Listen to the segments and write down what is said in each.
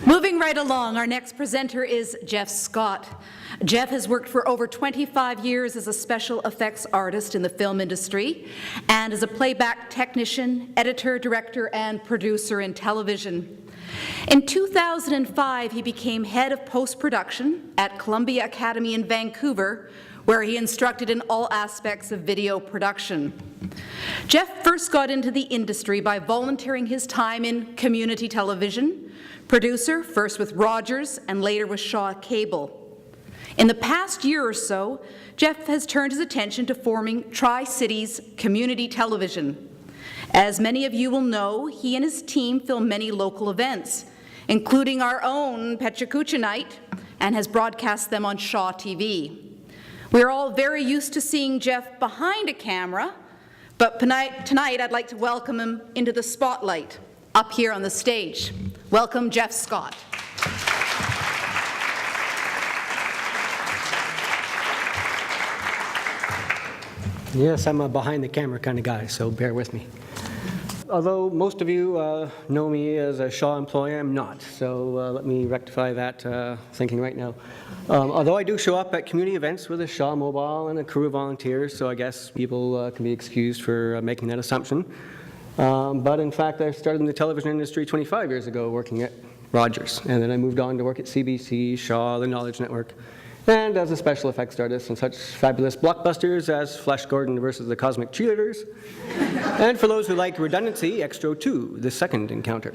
Moving right along, our next presenter is Geoff Scott. Geoff has worked for over 25 years as a special effects artist in the film industry and as a playback technician, editor, director, and producer in television. In 2005, he became head of post-production at Columbia Academy in Vancouver, where he instructed in all aspects of video production. Geoff first got into the industry by volunteering his time in community television, producer first with Rogers and later with Shaw Cable. In the past year or so, Geoff has turned his attention to forming Tri-Cities Community Television. As many of you will know, he and his team film many local events, including our own Pecha Kucha night, and has broadcast them on Shaw TV. We're all very used to seeing Geoff behind a camera, but tonight I'd like to welcome him into the spotlight, up here on the stage. Welcome, Geoff Scott. Yes, I'm a behind-the-camera kind of guy, so bear with me. Although most of you know me as a Shaw employee, I'm not, so let me rectify that thinking right now. Although I do show up at community events with a Shaw Mobile and a crew of volunteers, so I guess people can be excused for making that assumption. But in fact, I started in the television industry 25 years ago working at Rogers, and then I moved on to work at CBC, Shaw, the Knowledge Network, and as a special effects artist on such fabulous blockbusters as Flash Gordon versus the Cosmic Cheerleaders, and for those who like redundancy, Extro 2, The Second Encounter.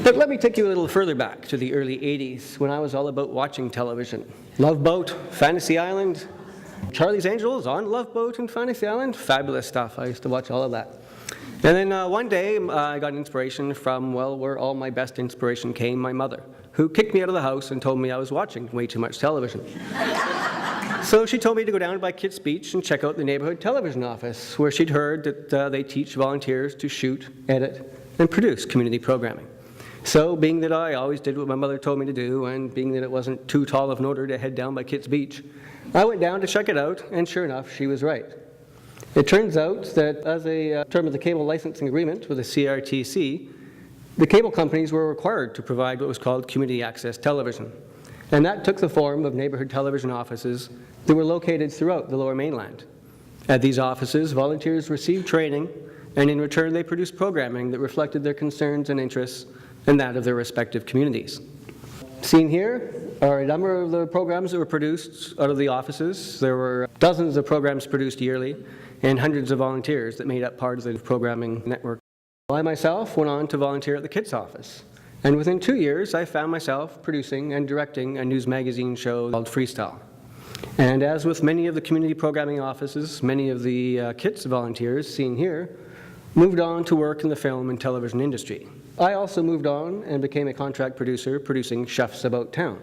But let me take you a little further back to the early 80s when I was all about watching television. Love Boat, Fantasy Island, Charlie's Angels on Love Boat and Fantasy Island, fabulous stuff. I used to watch all of that. And then one day I got inspiration from, well, where all my best inspiration came, my mother, who kicked me out of the house and told me I was watching way too much television. So she told me to go down by Kitts Beach and check out the neighborhood television office, where she'd heard that they teach volunteers to shoot, edit, and produce community programming. So being that I always did what my mother told me to do, and being that it wasn't too tall of an order to head down by Kitts Beach, I went down to check it out, and sure enough, she was right. It turns out that as a term of the cable licensing agreement with the CRTC, the cable companies were required to provide what was called community access television. And that took the form of neighborhood television offices that were located throughout the Lower Mainland. At these offices, volunteers received training, and in return they produced programming that reflected their concerns and interests and that of their respective communities. Seen here are a number of the programs that were produced out of the offices. There were dozens of programs produced yearly, and hundreds of volunteers that made up part of the programming network. I myself went on to volunteer at the Kids office, and within 2 years I found myself producing and directing a news magazine show called Freestyle. And as with many of the community programming offices, many of the Kids volunteers seen here moved on to work in the film and television industry. I also moved on and became a contract producer producing Chefs About Town,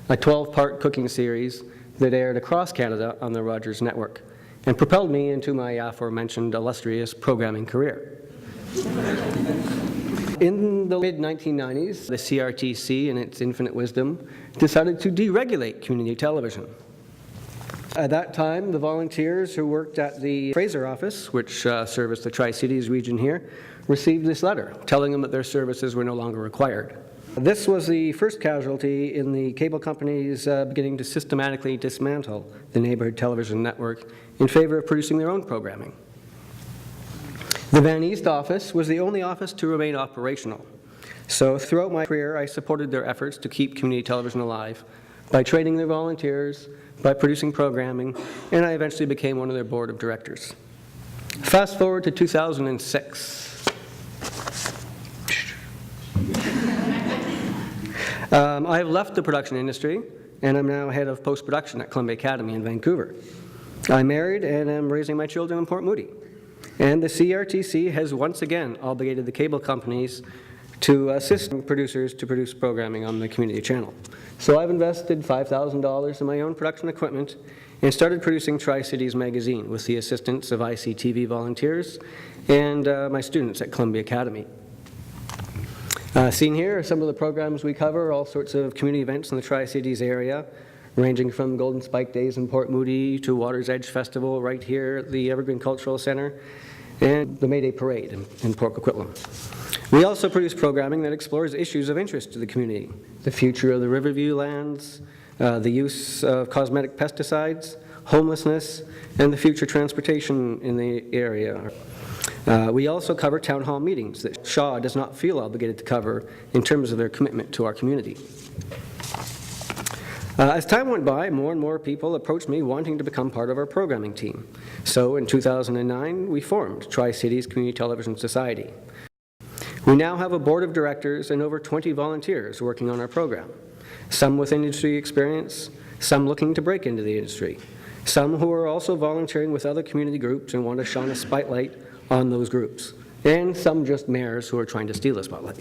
a 12-part cooking series that aired across Canada on the Rogers Network, and propelled me into my aforementioned illustrious programming career. In the mid-1990s, the CRTC, in its infinite wisdom, decided to deregulate community television. At that time, the volunteers who worked at the Fraser office, which serviced the Tri-Cities region here, received this letter telling them that their services were no longer required. This was the first casualty in the cable companies beginning to systematically dismantle the neighborhood television network in favor of producing their own programming. The Van East office was the only office to remain operational. So throughout my career, I supported their efforts to keep community television alive by training their volunteers, by producing programming, and I eventually became one of their board of directors. Fast forward to 2006. I have left the production industry, and I'm now head of post-production at Columbia Academy in Vancouver. I'm married and am raising my children in Port Moody. And the CRTC has once again obligated the cable companies to assist producers to produce programming on the community channel. So I've invested $5,000 in my own production equipment and started producing Tri-Cities magazine with the assistance of ICTV volunteers and my students at Columbia Academy. Seen here are some of the programs we cover, all sorts of community events in the Tri-Cities area, ranging from Golden Spike Days in Port Moody to Water's Edge Festival right here at the Evergreen Cultural Center, and the May Day Parade in Port Coquitlam. We also produce programming that explores issues of interest to the community: the future of the Riverview lands, the use of cosmetic pesticides, homelessness, and the future transportation in the area. We also cover town hall meetings that Shaw does not feel obligated to cover in terms of their commitment to our community. As time went by, more and more people approached me wanting to become part of our programming team. So in 2009, we formed Tri-Cities Community Television Society. We now have a board of directors and over 20 volunteers working on our program, some with industry experience, some looking to break into the industry, some who are also volunteering with other community groups and want to shine a spotlight on those groups, and some just mayors who are trying to steal the spotlight.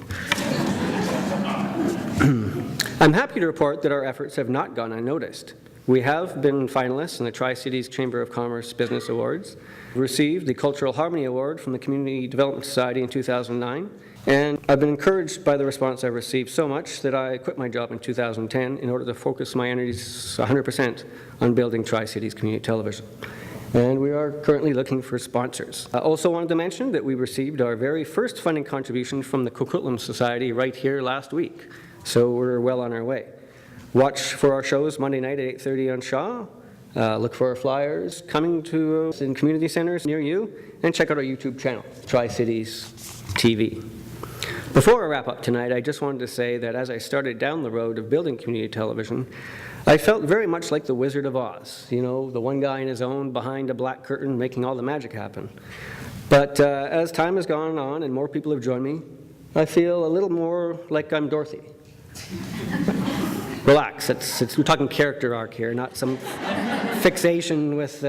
I'm happy to report that our efforts have not gone unnoticed. We have been finalists in the Tri-Cities Chamber of Commerce Business Awards, received the Cultural Harmony Award from the Community Development Society in 2009, and I've been encouraged by the response I've received so much that I quit my job in 2010 in order to focus my energies 100% on building Tri-Cities Community Television. And we are currently looking for sponsors. I also wanted to mention that we received our very first funding contribution from the Coquitlam Society right here last week, so we're well on our way. Watch for our shows Monday night at 8:30 on Shaw. Look for our flyers coming to us in community centers near you, and check out our YouTube channel, Tri-Cities TV. Before I wrap up tonight, I just wanted to say that as I started down the road of building community television, I felt very much like the Wizard of Oz, you know, the one guy in his own behind a black curtain making all the magic happen. But as time has gone on and more people have joined me, I feel a little more like I'm Dorothy. Relax, we're talking character arc here, not some fixation with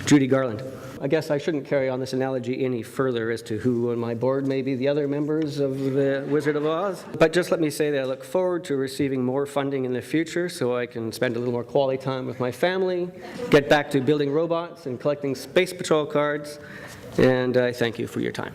Judy Garland. I guess I shouldn't carry on this analogy any further as to who on my board may be the other members of the Wizard of Oz. But just let me say that I look forward to receiving more funding in the future so I can spend a little more quality time with my family, get back to building robots and collecting Space Patrol cards, and I thank you for your time.